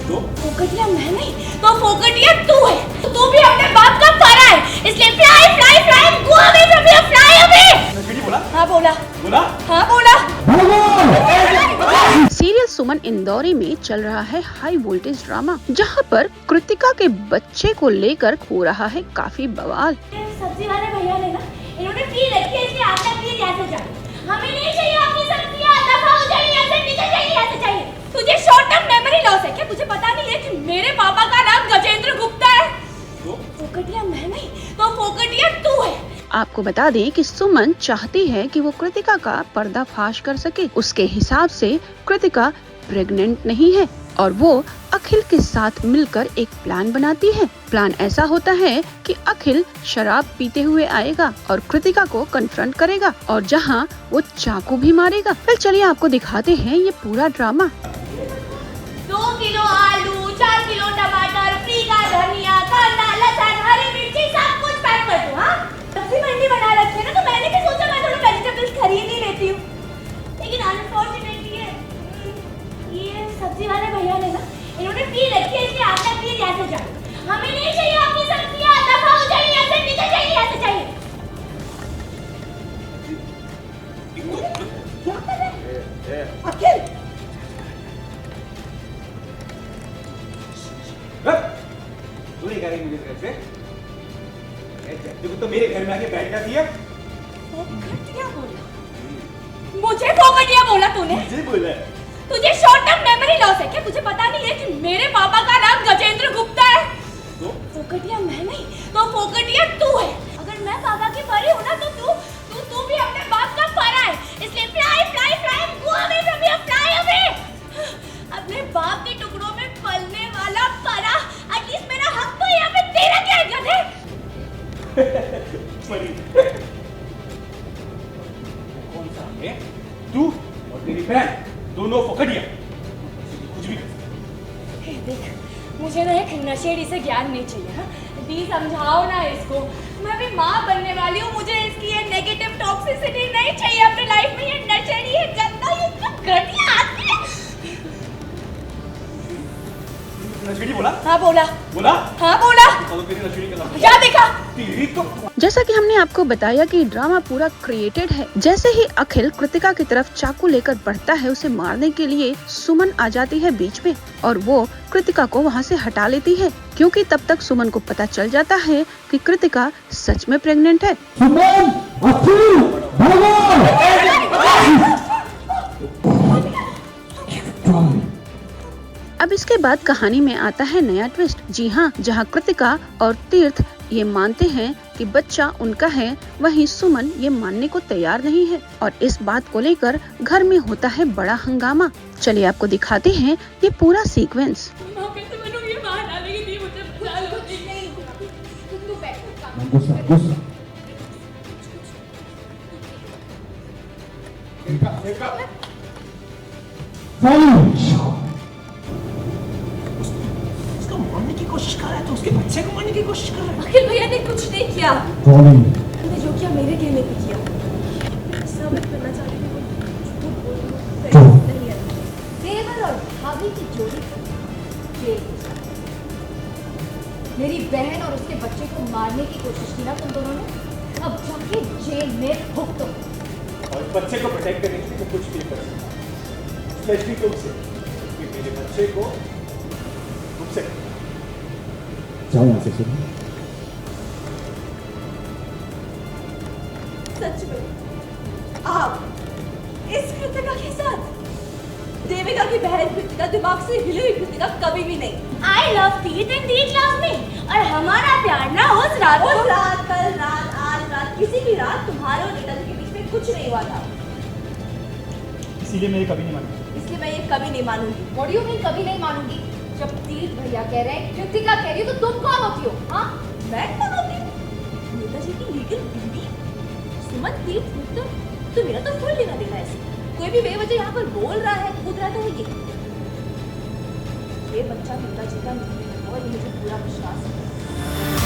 तो फोकटिया मैं नहीं तो फोकटिया तू है। तू भी अपने बाप का परा है, इसलिए fly fly fly go away from here, fly away. नशेड़ी बोला? हाँ बोला। बोला? हाँ बोला। सीरियल सुमन इंदौरी में चल रहा है हाई वोल्टेज ड्रामा, जहां पर कृतिका के बच्चे को लेकर हो रहा है काफी बवाल। सब्जी वाले भैया ने ना इन्होंने फ्री रखी है, इसलिए आपने प्लीज यहाँ से जाओ। हमें नहीं चाहिए आपकी सब्जियाँ, दफा हो जाइए यहाँ से, निकल जाइए यहाँ से चाहिए। तुझे शॉर्ट टर्म मेमोरी लॉस है क्या? तुझे पता नहीं है कि मेरे पापा का नाम गजेंद्र गुप्ता है? तो फोकटिया मैं नहीं तो फोकटिया तू है। आपको बता दें कि सुमन चाहती है कि वो कृतिका का पर्दाफाश कर सके। उसके हिसाब से कृतिका प्रेग्नेंट नहीं है और वो अखिल के साथ मिलकर एक प्लान बनाती है। प्लान ऐसा होता है कि अखिल शराब पीते हुए आएगा और कृतिका को कन्फ्रंट करेगा और जहां वो चाकू भी मारेगा। फिर चलिए आपको दिखाते हैं ये पूरा ड्रामा। 2 किलो आलू, 4 किलो टमाटर, फ्री का धनिया, कांदा, लहसुन, हरी मिर्ची सब कुछ पैक कर दो। हाँ सब्जी मंडी बना रखी है ना, तो मैंने भी सोचा मैं थोड़ा वेजिटेबल्स खरीद ही लेती हूँ। लेकिन अनफॉर्चुनेटली ये सब्जी वाले भैया ने ना इन्होंने फ्री रखी है, इसलिए आपने प्लीज यहाँ से जाओ। हमें नहीं चाहिए आपकी सब्जियाँ, दफा हो जाइए यहाँ से, निकल जाइए यहाँ से चाहिए। क्या कर रहे हैं? अखिल तू नहीं करेगी मुझे तरफ से? देखो तो मेरे घर में आके बैठ जाती है। फोकटिया बोला? मुझे फोकटिया बोला तूने? मुझे बोला है। तुझे शॉर्ट टर्म मेमोरी लॉस है क्या? तुझे पता नहीं है कि मेरे पापा का नाम गजेंद्र गुप्ता है? तो फोकटिया मैं नहीं तो फोकटिया तू है। अगर मैं पापा की परी हूँ ना, तो तू भी अपने बाप का परा है, इसलिए fly fly fly go away from here, fly away. अपने बाप के टुकड़ों में पलने वाला परा, एटलीस्ट मेरा हक तो यहाँ पे तेरा क्या है गधे? परी कौन सा है? तू और तेरी बहन दोनों फोकटिया, कुछ भी कर। देख मुझे ना एक नशेड़ी से ज्ञान नहीं चाहिए। हाँ दी समझाओ ना इसको, मैं भी माँ बनने वाली हूँ, मुझे इसकी ये नेगेटिव टॉक्सिसिटी नहीं चाहिए अपनी लाइफ में। ये नशेड़ी है गंदा, ये घटिया आदमी है। नशेड़ी बोला? हाँ बोला। बोला? हाँ बोला। तो तेरी नशेड़ी का नाम क्या देखा? तेरी तो जैसा कि हमने आपको बताया कि ड्रामा पूरा क्रिएटेड है। जैसे ही अखिल कृतिका की तरफ चाकू लेकर बढ़ता है उसे मारने के लिए, सुमन आ जाती है बीच में और वो कृतिका को वहाँ से हटा लेती है, क्योंकि तब तक सुमन को पता चल जाता है कि कृतिका सच में प्रेग्नेंट है। अब इसके बाद कहानी में आता है नया ट्विस्ट। जी हाँ, जहाँ कृतिका और तीर्थ ये मानते हैं कि बच्चा उनका है, वहीं सुमन ये मानने को तैयार नहीं है और इस बात को लेकर घर में होता है बड़ा हंगामा। चलिए आपको दिखाते हैं ये पूरा सीक्वेंस। उसको मारने की कोशिश कर रहा है, तो उसके बच्चे को मारने की कोशिश कर रहा है। अखिल भैया ने कुछ नहीं किया, मैंने जो किया मेरे कहने पे किया। साबित करना चाहती थी वो झूठ नहीं है। देवर और भाभी की जोड़ी जेल में जाती है। मेरी बहन और उसके बच्चे को मारने की कोशिश की ना तुम दोनों ने, अब जाके जेल में भुगतो। और बच्चे को प्रोटेक्ट करने के लिए तो कुछ भी कर सकता है, स्पेशली तुमसे, क्योंकि मेरे बच्चे को तुमसे जाओ यहाँ से। सुनो, सच में आप इस कृतिका के साथ? देविका की बहन कृतिका, दिमाग से हिली हुई कृतिका कभी भी नहीं। आई लव तीर्थ एंड तीर्थ लव मी, और हमारा प्यार ना उस रात, कल रात, आज रात, किसी भी रात तुम्हारे और नेताजी के बीच में कुछ नहीं हुआ था। इसीलिए मैं ये कभी नहीं मानूंगा। इसलिए मैं ये कभी नहीं मानूंगी। What do you mean कभी नहीं मानूंगी? जब तीर्थ भैया कह रहे हैं, कृतिका कह रही हो, तो तुम कौन होती हो? हाँ मैं कौन होती हूँ? नेताजी की लीगल बीवी सुमन तीर्थ गुप्ता? तो मेरा तो फुल लेना देना ऐसे। कोई भी बेवजह यहाँ पर बोल रहा है, कूद रहा है, तो वो ये बच्चा नेताजी का नहीं है और ये मुझे पूरा विश्वास है।